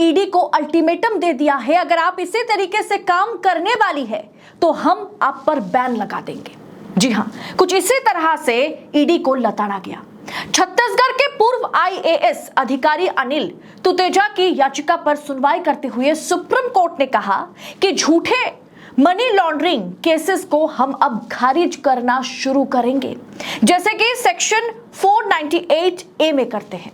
ED को ultimatum दे दिया है, अगर आप इसी तरीके से काम करने वाली है तो हम आप पर बैन लगा देंगे। जी हां, कुछ इसी तरह से ईडी को लताड़ा गया। छत्तीसगढ़ के पूर्व आईएएस अधिकारी अनिल तुतेजा की याचिका पर सुनवाई करते हुए सुप्रीम कोर्ट ने कहा कि झूठे मनी लॉन्ड्रिंग केसेस को हम अब खारिज करना शुरू करेंगे, जैसे कि सेक्शन 498A में करते हैं।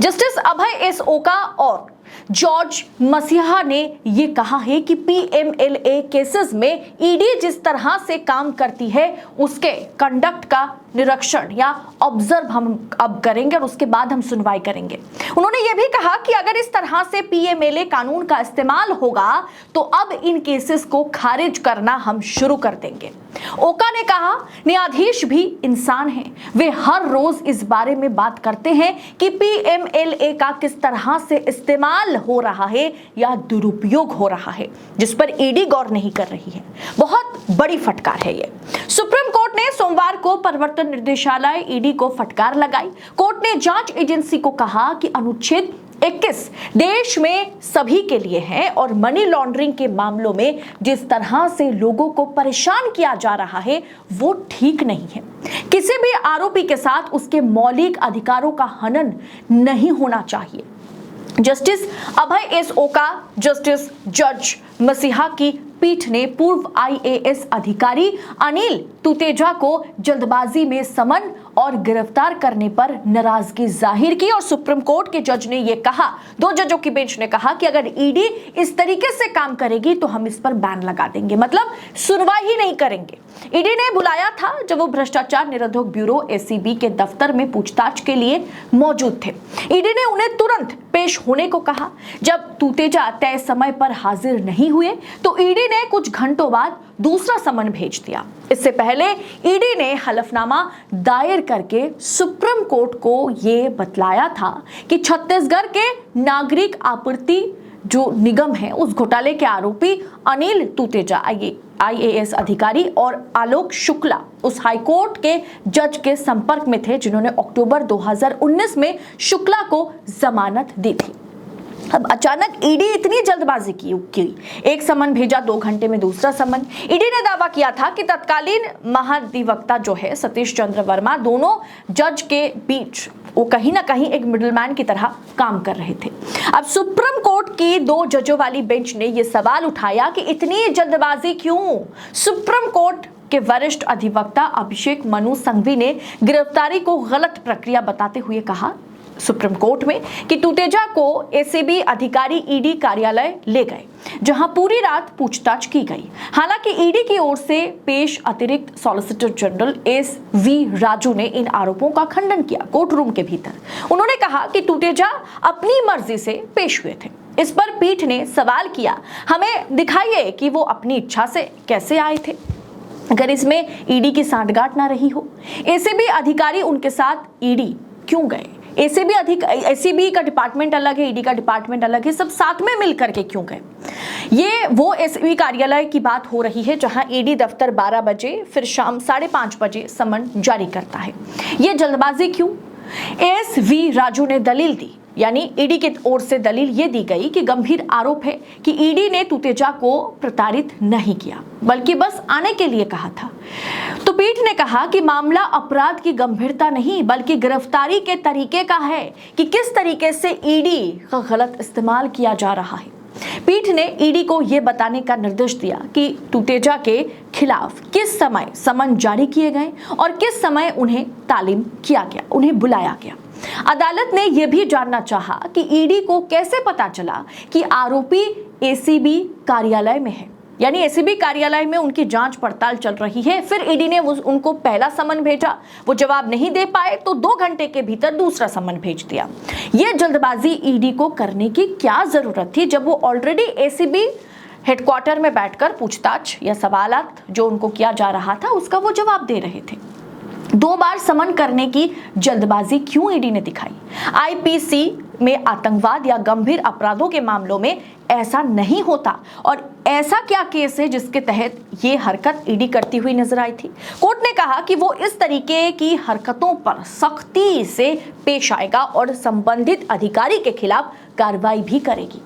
जस्टिस अभय एस ओका और जॉर्ज मसीहा ने यह कहा है कि पीएमएलए केसेस में ईडी जिस तरह से काम करती है उसके कंडक्ट का निरीक्षण या ऑब्जर्व हम अब करेंगे और उसके बाद हम सुनवाई करेंगे। उन्होंने यह भी कहा कि अगर इस तरह से पीएमएलए कानून का इस्तेमाल होगा तो अब इन केसेस को खारिज करना हम शुरू कर देंगे। ओका ने कहा, न्यायाधीश भी इंसान हैं, वे हर रोज इस बारे में बात करते हैं कि पीएमएलए का किस तरह से इस्तेमाल हो रहा है या दुरुपयोग हो रहा है, जिस पर ईडी गौर नहीं कर रही है। बहुत बड़ी फटकार है ये। सुप्रीम कोर्ट ने सोमवार को प्रवर्तन निर्देशालय ईडी को फटकार लगाई। कोर्ट ने जांच एजेंसी को कहा कि अनुच्छेद 21 देश में सभी के लिए है और मनी लॉन्ड्रिंग के मामलों में जिस तरह से लोगों को परेशान किया जा रहा है वो ठीक नहीं है। किसी भी आरोपी के साथ उसके मौलिक अधिकारों का हनन नहीं होना चाहिए। जस्टिस अभय एस ओका, जस्टिस जॉर्ज मसीहा की पीठ ने पूर्व आईएएस अधिकारी अनिल तुतेजा को जल्दबाजी में समन और गिरफ्तार करने पर नाराजगी जाहिर की और सुप्रीम कोर्ट के जज ने यह कहा, 2 जजों की बेंच ने कहा कि अगर ईडी इस तरीके से काम करेगी तो हम इस पर बैन लगा देंगे, मतलब सुनवाई ही नहीं करेंगे। ईडी ने बुलाया था जब वो भ्रष्टाचार निरोधक ब्यूरो एसीबी के दफ्तर में पूछताछ के लिए मौजूद थे। ईडी ने उन्हें तुरंत पेश होने को कहा। जब तुतेजा तय समय पर हाजिर नहीं हुए तो ईडी ने कुछ घंटों बाद दूसरा समन भेज दिया। इससे पहले ईडी ने हलफनामा दायर करके सुप्रीम कोर्ट को यह बतलाया था कि छत्तीसगढ़ के नागरिक आपूर्ति जो निगम है उस घोटाले के आरोपी अनिल तुतेजा आईएएस अधिकारी और आलोक शुक्ला उस हाईकोर्ट के जज के संपर्क में थे जिन्होंने अक्टूबर 2019 में शुक्ला को जमानत दी थी। अब अचानक ईडी इतनी जल्दबाजी की, एक समन भेजा, 2 घंटे में दूसरा समन। ईडी ने दावा किया था कि तत्कालीन महाधिवक्ता जो है सतीश चंद्र वर्मा दोनों जज के बीच वो कहीं ना कहीं एक मिडलमैन की तरह काम कर रहे थे। अब सुप्रीम कोर्ट की 2 जजों वाली बेंच ने यह सवाल उठाया कि इतनी जल्दबाजी क्यों। सुप्रीम कोर्ट के वरिष्ठ अधिवक्ता अभिषेक मनु संघवी ने गिरफ्तारी को गलत प्रक्रिया बताते हुए कहा सुप्रीम कोर्ट में कि तुतेजा को एसीबी अधिकारी ईडी कार्यालय ले गए जहां पूरी रात पूछताछ की गई। हालांकि ईडी की ओर से पेश अतिरिक्त सॉलिसिटर जनरल एस.वी. राजू ने इन आरोपों का खंडन किया। कोर्ट रूम के भीतर उन्होंने कहा कि तुतेजा अपनी मर्जी से पेश हुए थे। इस पर पीठ ने सवाल किया, हमें दिखाइए कि वो अपनी इच्छा से कैसे आए थे, अगर इसमें ईडी की सांठगांठ ना रही हो। एसीबी अधिकारी उनके साथ ईडी क्यों गए? एसीबी का डिपार्टमेंट अलग है, ईडी का डिपार्टमेंट अलग है, सब साथ में मिलकर के क्यों गए? ये वो एसीबी कार्यालय की बात हो रही है जहां ईडी दफ्तर 12 बजे फिर शाम 5:30 बजे समन जारी करता है। ये जल्दबाजी क्यों? एस.वी. राजू ने दलील दी, यानी ईडी की ओर से दलील ये दी गई कि गंभीर आरोप है कि ईडी ने तुतेजा को प्रताड़ित नहीं किया बल्कि बस आने के लिए कहा था। तो पीठ ने कहा कि मामला अपराध की गंभीरता नहीं बल्कि गिरफ्तारी के तरीके का है कि किस तरीके से ईडी का गलत इस्तेमाल किया जा रहा है। पीठ ने ईडी को यह बताने का निर्देश दिया कि तुतेजा के खिलाफ किस समय समन जारी किए गए और किस समय उन्हें तालीम किया गया, उन्हें बुलाया गया। अदालत ने यह भी जानना चाहा कि ईडी को कैसे पता चला कि आरोपी एसीबी कार्यालय में है, यानी एसीबी कार्यालय में उनकी जांच पड़ताल चल रही है। फिर ईडी ने उनको पहला समन भेजा, वो जवाब नहीं दे पाए तो 2 घंटे के भीतर दूसरा समन भेज दिया। यह जल्दबाजी ईडी को करने की क्या जरूरत थी जब वो ऑलरेडी एसीबी हेडक्वार्टर में बैठकर पूछताछ या सवालात जो उनको किया जा रहा था उसका वो जवाब दे रहे थे। 2 बार समन करने की जल्दबाजी क्यों ईडी ने दिखाई? आईपीसी में आतंकवाद या गंभीर अपराधों के मामलों में ऐसा नहीं होता और ऐसा क्या केस है जिसके तहत ये हरकत ईडी करती हुई नजर आई थी? कोर्ट ने कहा कि वो इस तरीके की हरकतों पर सख्ती से पेश आएगा और संबंधित अधिकारी के खिलाफ कार्रवाई भी करेगी।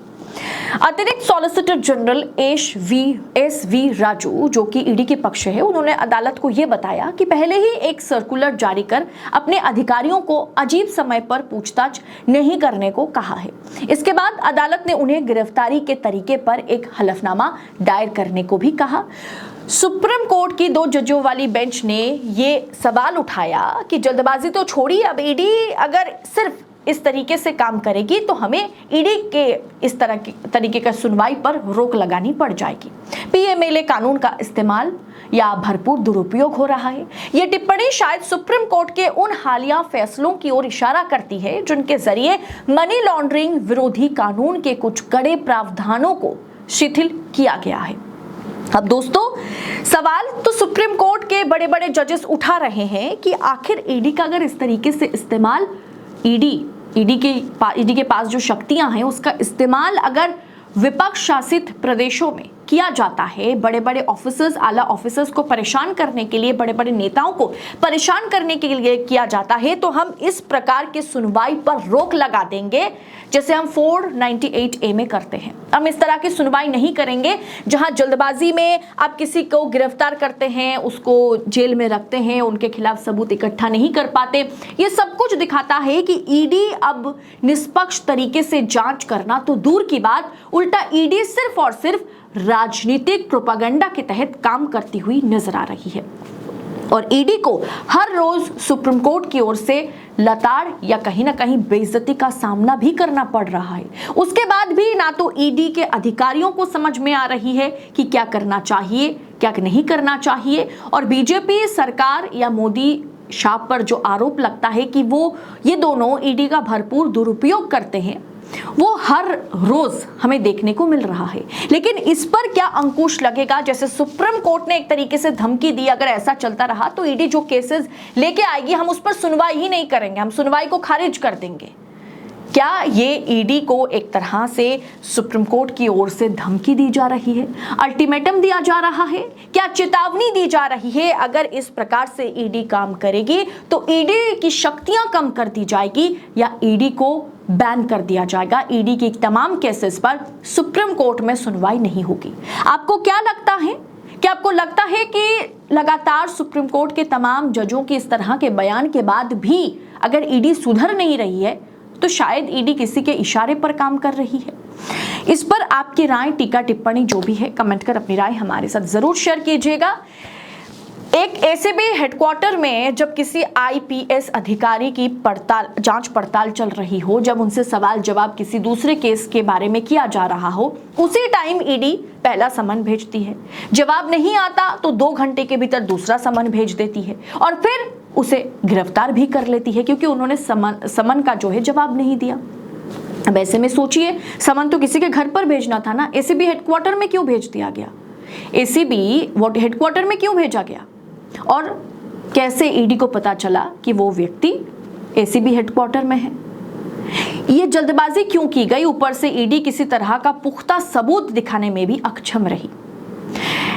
अतिरिक्त solicitor general S V Raju, जो कि ईडी के पक्ष है, उन्होंने अदालत को यह बताया कि पहले ही एक सर्कुलर जारी कर अपने अधिकारियों को अजीब समय पर पूछताछ नहीं करने को कहा है। इसके बाद अदालत ने उन्हें गिरफ्तारी के तरीके पर एक हलफनामा दायर करने को भी कहा। सुप्रीम कोर्ट की 2 जजों वाली बेंच ने ये सवाल उठाया कि जल्दबाजी तो छोड़िए, अब ईडी अगर सिर्फ इस तरीके से काम करेगी तो हमें ईडी के इस तरीके का सुनवाई पर रोक लगानी पड़ जाएगी। पीएमएलए कानून का इस्तेमाल या भरपूर दुरुपयोग हो रहा है। यह टिप्पणी शायद सुप्रीम कोर्ट के उन हालिया फैसलों की ओर इशारा करती है जिनके जरिए मनी लॉन्ड्रिंग विरोधी कानून के कुछ कड़े प्रावधानों को शिथिल किया गया है। अब दोस्तों, सवाल तो सुप्रीम कोर्ट के बड़े बड़े जजेस उठा रहे हैं कि आखिर ईडी का अगर इस तरीके से इस्तेमाल ईडी के पास जो शक्तियां हैं उसका इस्तेमाल अगर विपक्ष शासित प्रदेशों में किया जाता है, बड़े बड़े ऑफिसर्स, आला ऑफिसर्स को परेशान करने के लिए, बड़े बड़े नेताओं को परेशान करने के लिए किया जाता है, तो हम इस प्रकार की सुनवाई पर रोक लगा देंगे जैसे हम 498A में करते हैं। हम इस तरह की सुनवाई नहीं करेंगे जहां जल्दबाजी में आप किसी को गिरफ्तार करते हैं, उसको जेल में रखते हैं, उनके खिलाफ सबूत इकट्ठा नहीं कर पाते। ये सब कुछ दिखाता है कि ईडी अब निष्पक्ष तरीके से जांच करना तो दूर की बात, उल्टा ईडी सिर्फ और सिर्फ राजनीतिक प्रोपेगेंडा के तहत काम करती हुई नजर आ रही है और ईडी को हर रोज सुप्रीम कोर्ट की ओर से लताड़ या कहीं ना कहीं बेइज्जती का सामना भी करना पड़ रहा है। उसके बाद भी ना तो ईडी के अधिकारियों को समझ में आ रही है कि क्या करना चाहिए, क्या नहीं करना चाहिए, और बीजेपी सरकार या मोदी शाह पर जो आरोप लगता है कि वो ये दोनों ईडी का भरपूर दुरुपयोग करते हैं, वो हर रोज हमें देखने को मिल रहा है। लेकिन इस पर क्या अंकुश लगेगा? जैसे सुप्रीम कोर्ट ने एक तरीके से धमकी दी, अगर ऐसा चलता रहा तो ईडी जो केसेस लेके आएगी हम उस पर सुनवाई ही नहीं करेंगे, हम सुनवाई को खारिज कर देंगे। क्या ये ईडी को एक तरह से सुप्रीम कोर्ट की ओर से धमकी दी जा रही है, अल्टीमेटम दिया जा रहा है, क्या चेतावनी दी जा रही है? अगर इस प्रकार से ईडी काम करेगी तो ईडी की शक्तियां कम कर दी जाएगी या ईडी को बैन कर दिया जाएगा, ईडी के तमाम केसेस पर सुप्रीम कोर्ट में सुनवाई नहीं होगी। आपको क्या लगता है? क्या आपको लगता है कि लगातार सुप्रीम कोर्ट के तमाम जजों के इस तरह के बयान के बाद भी अगर ईडी सुधर नहीं रही है तो शायद ईडी किसी के इशारे पर काम कर रही है? इस पर आपकी राय, टीका टिप्पणी जो भी है, कमेंट कर अपनी राय हमारे साथ जरूर शेयर कीजिएगा। एक एसीबी हेडक्वार्टर में जब किसी आईपीएस अधिकारी की जांच पड़ताल चल रही हो, जब उनसे सवाल जवाब किसी दूसरे केस के बारे में किया जा रहा हो, उसी टाइम ईडी पहला समन भेजती है। जवाब नहीं आता तो 2 घंटे के भीतर दूसरा समन भेज देती है और फिर उसे गिरफ्तार भी कर लेती है क्योंकि उन्होंने समन का जो है जवाब नहीं दिया। अब ऐसे में सोचिए, समन तो किसी के घर पर भेजना था ना, एसीबी हेडक्वार्टर में क्यों भेज दिया गया? एसीबी हेडक्वार्टर में क्यों भेजा गया? और कैसे ईडी को पता चला कि वो व्यक्ति एसीबी हेडक्वार्टर में है? ये जल्दबाजी क्यों की गई? ऊपर से ईडी किसी तरह का पुख्ता सबूत दिखाने में भी अक्षम रही।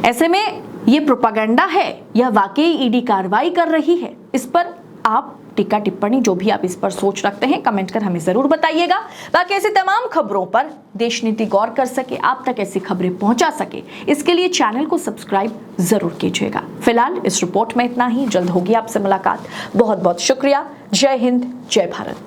ऐसे में ये प्रोपेगेंडा है या वाकई ईडी कार्रवाई कर रही है? इस पर आप टीका टिप्पणी जो भी आप इस पर सोच रखते हैं कमेंट कर हमें जरूर बताइएगा। बाकी ऐसी तमाम खबरों पर देश नीति गौर कर सके, आप तक ऐसी खबरें पहुंचा सके, इसके लिए चैनल को सब्सक्राइब जरूर कीजिएगा। फिलहाल इस रिपोर्ट में इतना ही, जल्द होगी आपसे मुलाकात। बहुत बहुत शुक्रिया। जय हिंद, जय भारत।